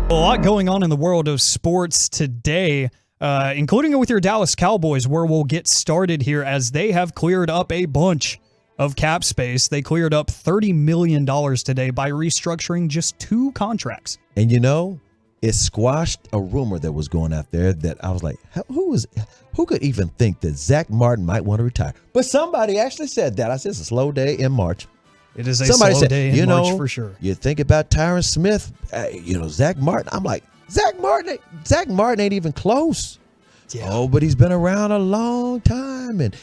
A lot going on in the world of sports today, including with your Dallas Cowboys, where we'll get started here as they have cleared up a bunch of cap space. They cleared up $30 million today by restructuring just 2 contracts. And it squashed a rumor that was going out there that I was like, who could even think that Zack Martin might want to retire? But somebody actually said that. I said it's a slow day in March. It is a slow day in March for sure. You think about Tyron Smith, Zack Martin. I'm like, Zack Martin ain't even close. Yeah. Oh, but he's been around a long time. And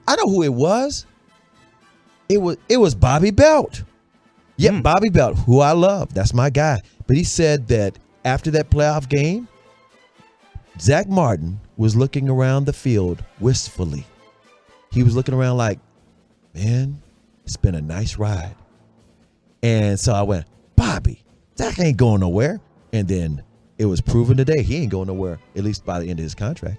I know who it was. It was Bobby Belt. Yeah, Bobby Belt, who I love. That's my guy. But he said that after that playoff game, Zack Martin was looking around the field wistfully. He was looking around like, man, it's been a nice ride. And so I went, Bobby, Zack ain't going nowhere. And then it was proven today he ain't going nowhere, at least by the end of his contract.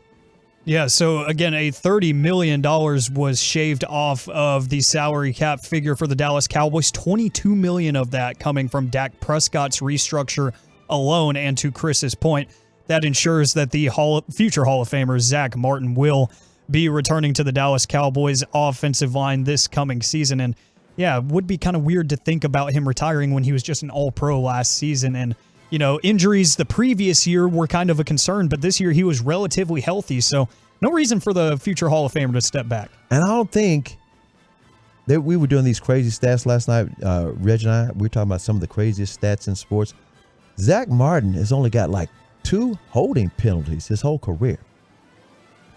Yeah, so again, a $30 million was shaved off of the salary cap figure for the Dallas Cowboys. $22 million of that coming from Dak Prescott's restructure alone. And to Chris's point, that ensures that the future Hall of Famer Zack Martin will be returning to the Dallas Cowboys offensive line this coming season. And yeah, it would be kind of weird to think about him retiring when he was just an all-pro last season. And, injuries the previous year were kind of a concern, but this year he was relatively healthy. So no reason for the future Hall of Famer to step back. And I don't think that we were doing these crazy stats last night. Reg and I, we were talking about some of the craziest stats in sports. Zack Martin has only got like 2 holding penalties his whole career.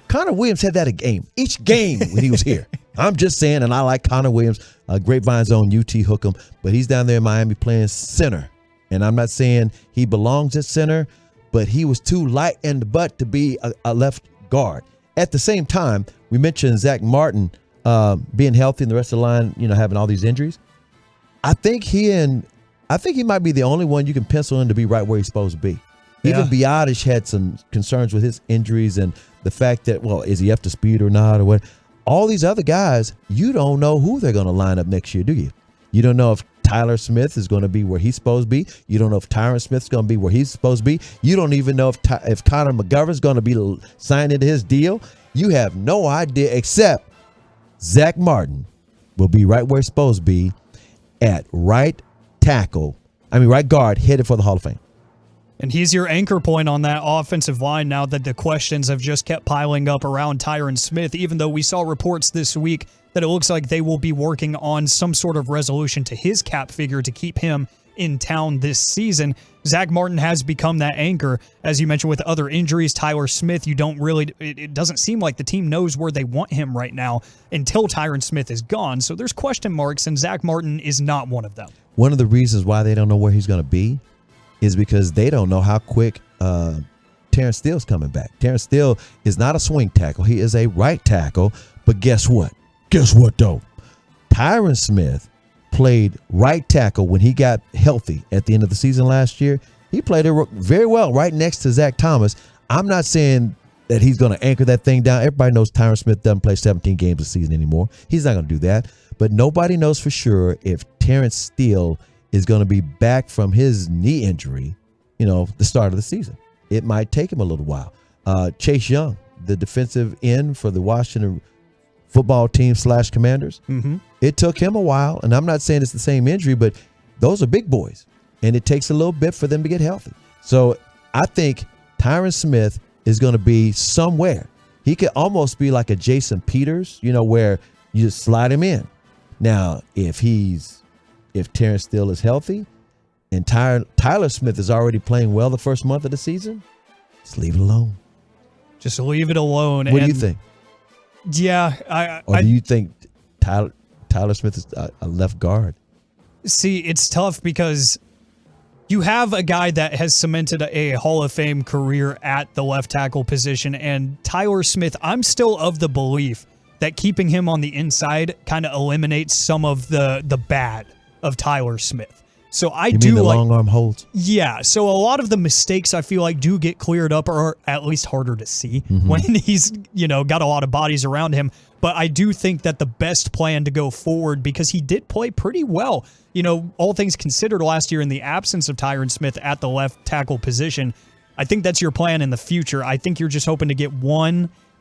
Connor Williams had that each game when he was here. I'm just saying, and I like Connor Williams, Grapevine's own UT Hookem, but he's down there in Miami playing center. And I'm not saying he belongs at center, but he was too light in the butt to be a left guard. At the same time, we mentioned Zack Martin being healthy and the rest of the line, having all these injuries. I think he might be the only one you can pencil in to be right where he's supposed to be. Even Biotish had some concerns with his injuries and the fact that, is he up to speed or not or what? All these other guys, you don't know who they're going to line up next year, do you? You don't know if Tyler Smith is going to be where he's supposed to be. You don't know if Tyron Smith's going to be where he's supposed to be. You don't even know if Connor McGovern's going to be signed into his deal. You have no idea, except Zack Martin will be right where he's supposed to be at right guard, headed for the Hall of Fame. And he's your anchor point on that offensive line now that the questions have just kept piling up around Tyron Smith, even though we saw reports this week that it looks like they will be working on some sort of resolution to his cap figure to keep him in town this season. Zack Martin has become that anchor. As you mentioned, with other injuries, Tyler Smith, it doesn't seem like the team knows where they want him right now until Tyron Smith is gone. So there's question marks, and Zack Martin is not one of them. One of the reasons why they don't know where he's going to be is because they don't know how quick Terrence Steele's coming back. Terrence Steele is not a swing tackle. He is a right tackle. But guess what? Guess what, though? Tyron Smith played right tackle when he got healthy at the end of the season last year. He played it very well right next to Zach Thomas. I'm not saying that he's going to anchor that thing down. Everybody knows Tyron Smith doesn't play 17 games a season anymore. He's not going to do that. But nobody knows for sure if Terrence Steele is going to be back from his knee injury, the start of the season. It might take him a little while. Chase Young, the defensive end for the Washington football team / Commanders, it took him a while. And I'm not saying it's the same injury, but those are big boys. And it takes a little bit for them to get healthy. So I think Tyron Smith is going to be somewhere. He could almost be like a Jason Peters, where you just slide him in. Now, if Terrence Steele is healthy and Tyler Smith is already playing well the first month of the season, just leave it alone. Just leave it alone. What do you think? Yeah. Do you think Tyler Smith is a left guard? See, it's tough because you have a guy that has cemented a Hall of Fame career at the left tackle position, and Tyler Smith, I'm still of the belief that keeping him on the inside kind of eliminates some of the bad of Tyler Smith. So I you do mean the like long arm holds. Yeah, so a lot of the mistakes I feel like do get cleared up, or at least harder to see when he's, got a lot of bodies around him. But I do think that the best plan to go forward, because he did play pretty well, all things considered last year in the absence of Tyron Smith at the left tackle position. I think that's your plan in the future. I think you're just hoping to get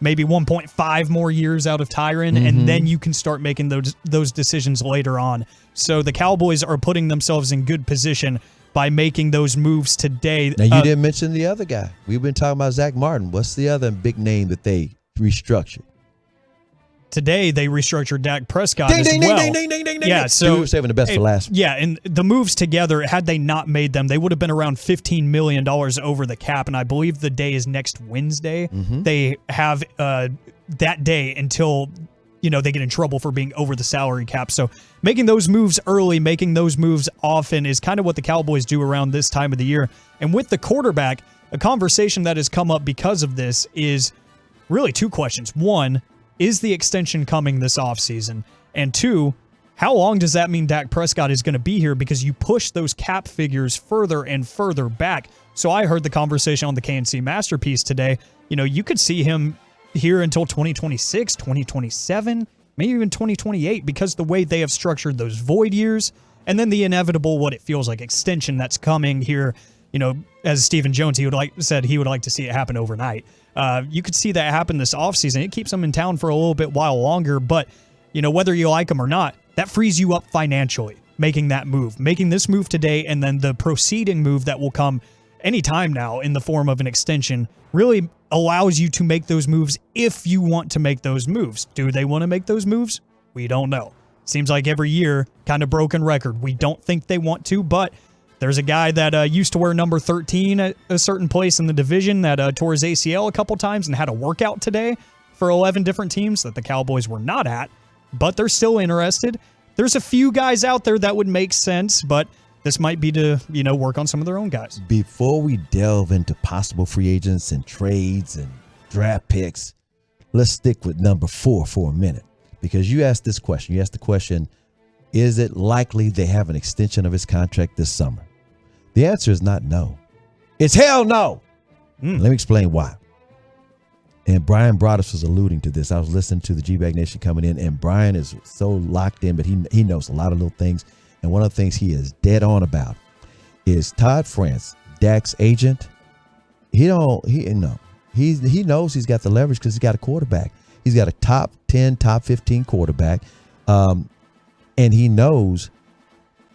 maybe 1.5 more years out of Tyron, and then you can start making those decisions later on. So the Cowboys are putting themselves in good position by making those moves today. Now, you didn't mention the other guy. We've been talking about Zack Martin. What's the other big name that they restructured? Today, they restructured Dak Prescott as well. Ding. Yeah, so we were saving the best for last. Yeah, and the moves together, had they not made them, they would have been around $15 million over the cap, and I believe the day is next Wednesday. They have that day until they get in trouble for being over the salary cap. So making those moves early, making those moves often is kind of what the Cowboys do around this time of the year. And with the quarterback, a conversation that has come up because of this is really two questions. One, is the extension coming this offseason? And two, how long does that mean Dak Prescott is going to be here? Because you push those cap figures further and further back. So I heard the conversation on the KNC Masterpiece today. You could see him here until 2026, 2027, maybe even 2028, because the way they have structured those void years, and then the inevitable, what it feels like, extension that's coming here. As Stephen Jones, he would like to see it happen overnight. You could see that happen this offseason. It keeps them in town for a little bit while longer, but whether you like them or not, that frees you up financially, making that move, making this move today, and then the proceeding move that will come anytime now in the form of an extension really allows you to make those moves if you want to make those moves. Do they want to make those moves? We don't know. Seems like every year, kind of broken record. We don't think they want to, but there's a guy that used to wear number 13 at a certain place in the division that tore his ACL a couple times and had a workout today for 11 different teams that the Cowboys were not at, but they're still interested. There's a few guys out there that would make sense, but this might be to, work on some of their own guys. Before we delve into possible free agents and trades and draft picks, let's stick with number 4 for a minute, because you asked this question. You asked the question, is it likely they have an extension of his contract this summer? The answer is not no. It's hell no. Let me explain why. And Brian Broaddus was alluding to this. I was listening to the G-Bag Nation coming in, and Brian is so locked in, but he knows a lot of little things. And one of the things he is dead on about is Todd France, Dak's agent. He knows he's got the leverage because he's got a quarterback. He's got a top 10, top 15 quarterback. And he knows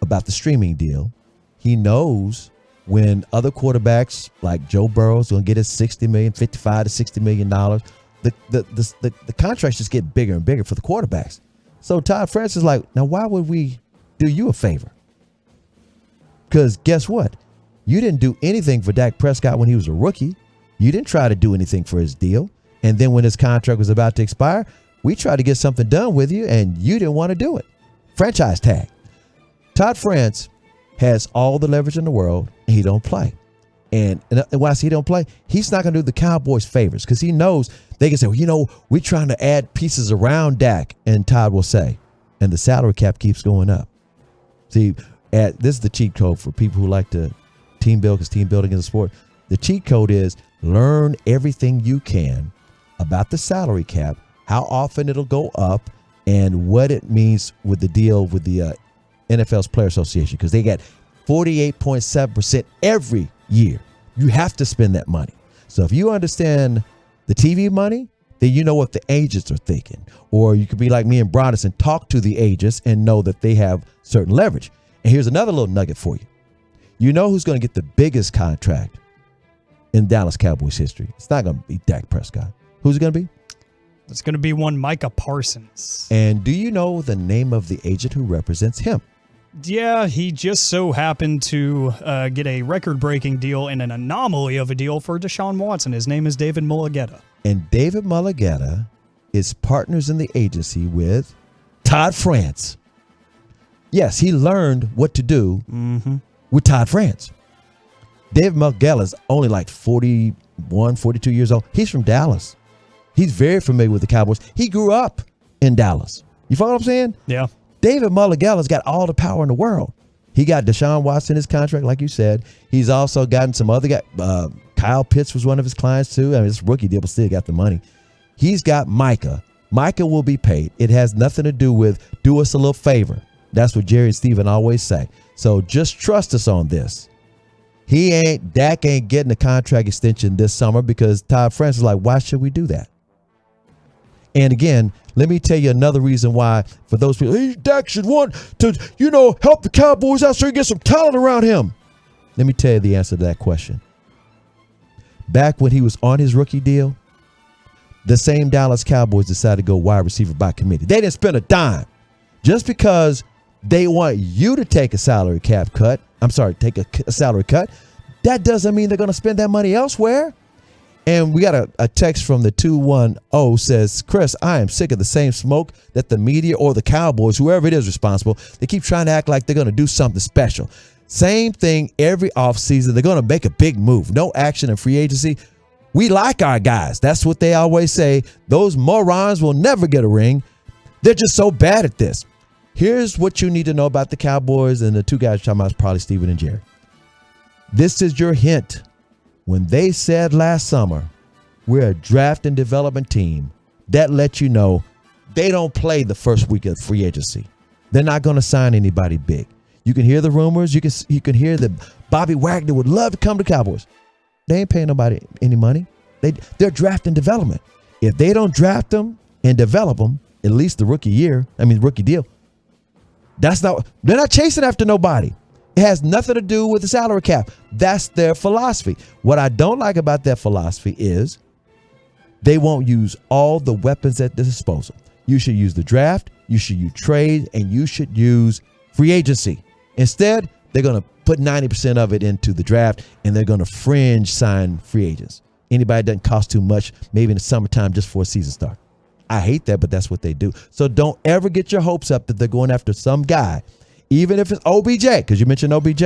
about the streaming deal. He knows when other quarterbacks like Joe Burrow's going to get his $60 million, $55 to $60 million, the contracts just get bigger and bigger for the quarterbacks. So Todd France is like, now why would we do you a favor? Because guess what? You didn't do anything for Dak Prescott when he was a rookie. You didn't try to do anything for his deal. And then when his contract was about to expire, we tried to get something done with you, and you didn't want to do it. Franchise tag. Todd France has all the leverage in the world, and he don't play. And why he don't play, he's not going to do the Cowboys favors because he knows they can say, well, we're trying to add pieces around Dak. And Todd will say, and the salary cap keeps going up. See, this is the cheat code for people who like to team build, because team building is a sport. The cheat code is learn everything you can about the salary cap, how often it'll go up, and what it means with the deal with the NFL's Player Association, because they get 48.7% every year. You have to spend that money. So if you understand the TV money, then you know what the agents are thinking. Or you could be like me and Broaddus and talk to the agents and know that they have certain leverage. And here's another little nugget for you. You know who's going to get the biggest contract in Dallas Cowboys history? It's not going to be Dak Prescott. Who's it going to be? It's going to be one Micah Parsons. And do you know the name of the agent who represents him? Yeah, he just so happened to get a record-breaking deal and an anomaly of a deal for Deshaun Watson. His name is David Mulligetta. And David Mulligetta is partners in the agency with Todd France. Yes, he learned what to do with Todd France. David Mulligetta is only like 41, 42 years old. He's from Dallas. He's very familiar with the Cowboys. He grew up in Dallas. You follow what I'm saying? Yeah. David Mulligella's got all the power in the world. He got Deshaun Watson his contract, like you said. He's also gotten some other guy. Kyle Pitts was one of his clients too. I mean, it's a rookie deal, but still got the money. He's got Micah. Micah will be paid. It has nothing to do with do us a little favor. That's what Jerry and Steven always say. So just trust us on this. Dak ain't getting a contract extension this summer because Todd Francis is like, why should we do that? And again, let me tell you another reason why for those people, hey, Dak should want to, help the Cowboys out so he gets some talent around him. Let me tell you the answer to that question. Back when he was on his rookie deal, the same Dallas Cowboys decided to go wide receiver by committee. They didn't spend a dime. Just because they want you to take a salary cut, take a salary cut, that doesn't mean they're going to spend that money elsewhere. And we got a text from the 210 says, Chris, I am sick of the same smoke that the media or the Cowboys, whoever it is responsible, they keep trying to act like they're going to do something special. Same thing every offseason. They're going to make a big move. No action in free agency. We like our guys. That's what they always say. Those morons will never get a ring. They're just so bad at this. Here's what you need to know about the Cowboys, and the two guys you're talking about is probably Steven and Jerry. This is your hint. When they said last summer, we're a draft and development team, that lets you know they don't play the first week of free agency. They're not going to sign anybody big. You can hear the rumors. You can hear that Bobby Wagner would love to come to Cowboys. They ain't paying nobody any money. They're draft and development. If they don't draft them and develop them, at least the rookie deal, they're not chasing after nobody. It has nothing to do with the salary cap. That's their philosophy. What I don't like about their philosophy is they won't use all the weapons at their disposal. You should use the draft, you should use trade, and you should use free agency. Instead, they're going to put 90% of it into the draft, and they're going to fringe sign free agents. Anybody that doesn't cost too much, maybe in the summertime just for a season start. I hate that, but that's what they do. So don't ever get your hopes up that they're going after some guy. Even if it's OBJ, because you mentioned OBJ,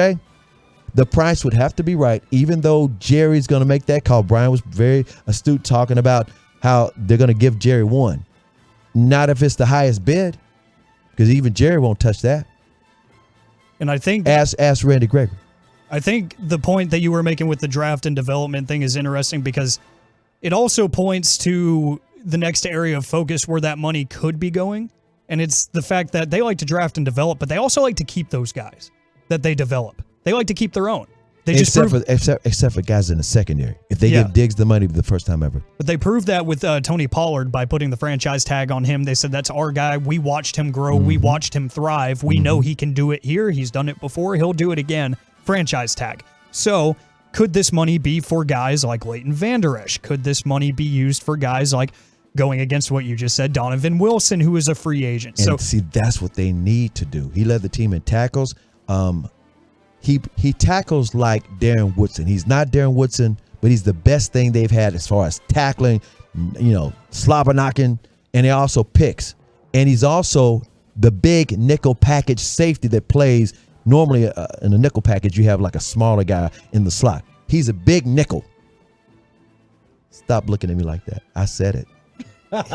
the price would have to be right, even though Jerry's going to make that call. Brian was very astute talking about how they're going to give Jerry one. Not if it's the highest bid, because even Jerry won't touch that. And I think ask Randy Gregory. I think the point that you were making with the draft and development thing is interesting because it also points to the next area of focus where that money could be going. And it's the fact that they like to draft and develop, but they also like to keep those guys that they develop. They like to keep their own. They except for guys in the secondary. If they give Diggs the money the first time ever. But they proved that with Tony Pollard by putting the franchise tag on him. They said, that's our guy. We watched him grow. Mm-hmm. We watched him thrive. We know he can do it here. He's done it before. He'll do it again. Franchise tag. So could this money be for guys like Leighton Vander Esch? Could this money be used for guys like, going against what you just said, Donovan Wilson, who is a free agent? And so see, that's what they need to do. He led the team in tackles. He tackles like Darren Woodson. He's not Darren Woodson, but he's the best thing they've had as far as tackling, slobber knocking, and he also picks. And he's also the big nickel package safety that plays. Normally in a nickel package, you have like a smaller guy in the slot. He's a big nickel. Stop looking at me like that. I said it.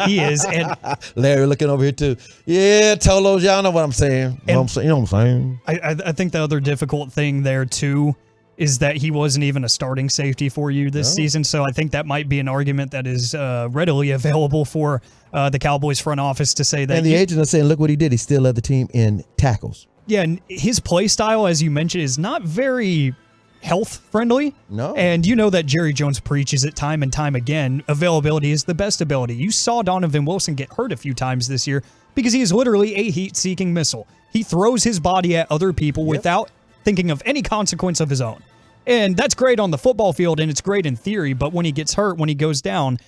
He is. And Larry looking over here too. Yeah, Tolos, y'all know what I'm saying. You know what I'm saying? I think the other difficult thing there too is that he wasn't even a starting safety for you this season. So I think that might be an argument that is readily available for the Cowboys front office to say that. And the agents are saying, look what he did. He still led the team in tackles. Yeah, and his play style, as you mentioned, is not very health friendly. No. And you know that Jerry Jones preaches it time and time again. Availability is the best ability. You saw Donovan Wilson get hurt a few times this year because he is literally a heat-seeking missile. He throws his body at other people without thinking of any consequence of his own. And that's great on the football field, and it's great in theory, but when he gets hurt, when he goes down,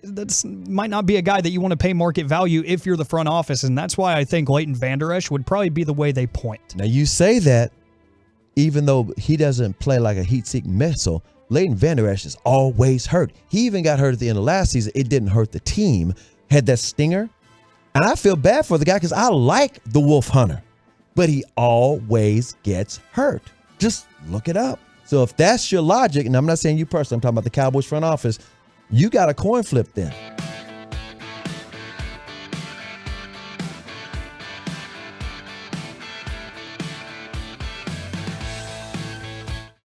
that might not be a guy that you want to pay market value if you're the front office, and that's why I think Leighton Vander Esch would probably be the way they point. Now, you say that, even though he doesn't play like a heat-seeking missile, Leighton Vander Esch is always hurt. He even got hurt at the end of last season. It didn't hurt the team. Had that stinger. And I feel bad for the guy because I like the Wolf Hunter. But he always gets hurt. Just look it up. So if that's your logic, and I'm not saying you personally, I'm talking about the Cowboys front office, you got a coin flip then.